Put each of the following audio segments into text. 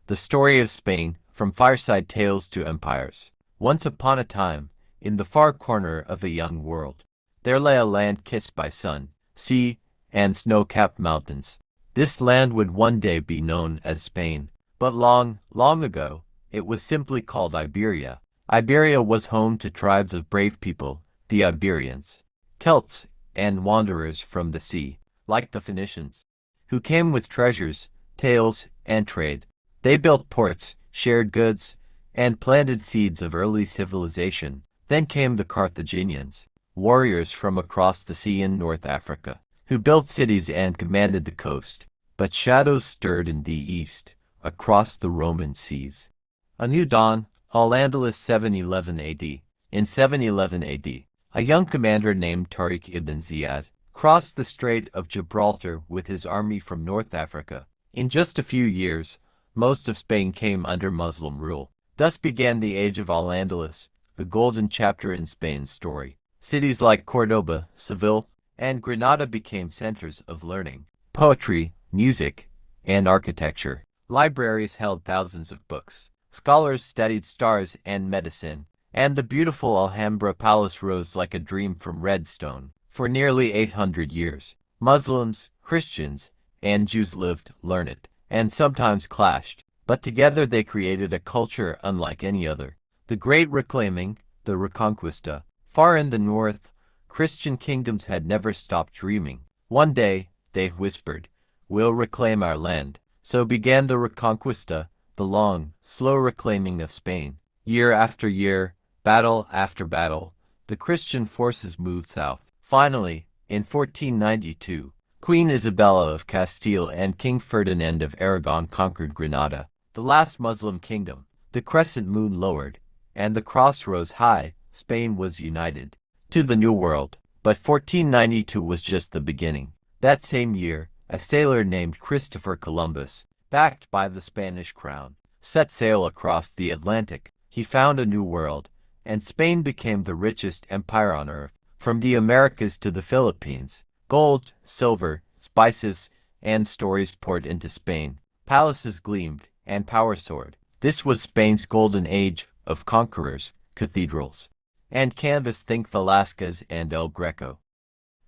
The story of Spain, from fireside tales to empires. Once upon a time, in the far corner of a young world, there lay a land kissed by sun, sea, and snow-capped mountains. This land would one day be known as Spain, but long, long ago, it was simply called Iberia. Iberia was home to tribes of brave people, the Iberians, Celts, and wanderers from the sea, like the Phoenicians, who came with treasures, tales, and trade. They built ports, shared goods, and planted seeds of early civilization. Then came the Carthaginians, warriors from across the sea in North Africa, who built cities and commanded the coast. But shadows stirred in the east, across the Roman seas. A new dawn, Al-Andalus 711 AD. In 711 AD, a young commander named Tariq ibn Ziyad crossed the Strait of Gibraltar with his army from North Africa. In just a few years, most of Spain came under Muslim rule. Thus began the age of Al-Andalus, a golden chapter in Spain's story. Cities like Córdoba, Seville, and Granada became centers of learning, poetry, music, and architecture. Libraries held thousands of books. Scholars studied stars and medicine, and the beautiful Alhambra Palace rose like a dream from red stone. For nearly 800 years, Muslims, Christians, and Jews lived, learned, and sometimes clashed, but together they created a culture unlike any other. The Great Reclaiming, the Reconquista. Far in the north, Christian kingdoms had never stopped dreaming. One day, they whispered, "We'll reclaim our land." So began the Reconquista, the long, slow reclaiming of Spain. Year after year, battle after battle, the Christian forces moved south. Finally, in 1492, Queen Isabella of Castile and King Ferdinand of Aragon conquered Granada, the last Muslim kingdom. The crescent moon lowered, and the cross rose high. Spain was united to the New World. But 1492 was just the beginning. That same year, a sailor named Christopher Columbus, backed by the Spanish crown, set sail across the Atlantic. He found a new world, and Spain became the richest empire on earth. From the Americas to the Philippines, gold, silver, spices, and stories poured into Spain. Palaces gleamed, and power soared. This was Spain's golden age of conquerors, cathedrals, and canvas. Think Velázquez and El Greco.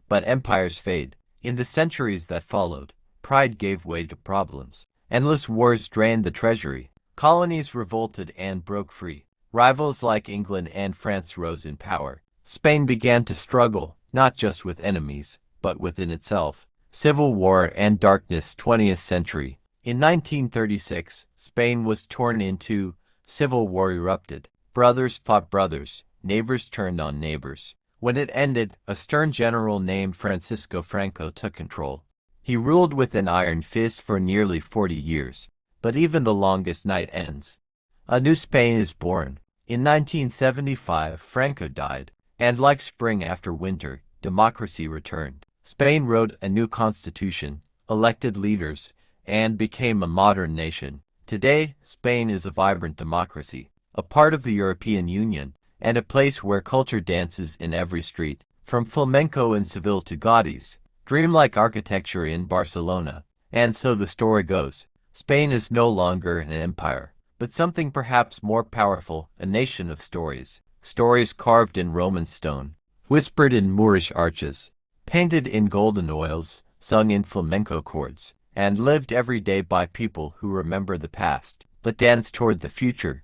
But empires fade. In the centuries that followed, pride gave way to problems. Endless wars drained the treasury. Colonies revolted and broke free. Rivals like England and France rose in power. Spain began to struggle, not just with enemies, but within itself. Civil war and darkness. 20th century. In 1936, Spain was torn in two. Civil war erupted. Brothers fought brothers. Neighbors turned on neighbors. When it ended, a stern general named Francisco Franco took control. He ruled with an iron fist for nearly 40 years. But even the longest night ends. A new Spain is born. In 1975, Franco died, and like spring after winter, democracy returned. Spain wrote a new constitution, elected leaders, and became a modern nation. Today, Spain is a vibrant democracy, a part of the European Union, and a place where culture dances in every street. From flamenco in Seville to Gaudi's dreamlike architecture in Barcelona. And so the story goes. Spain is no longer an empire, but something perhaps more powerful, a nation of stories. Stories carved in Roman stone, whispered in Moorish arches, painted in golden oils, sung in flamenco chords, and lived every day by people who remember the past, but dance toward the future.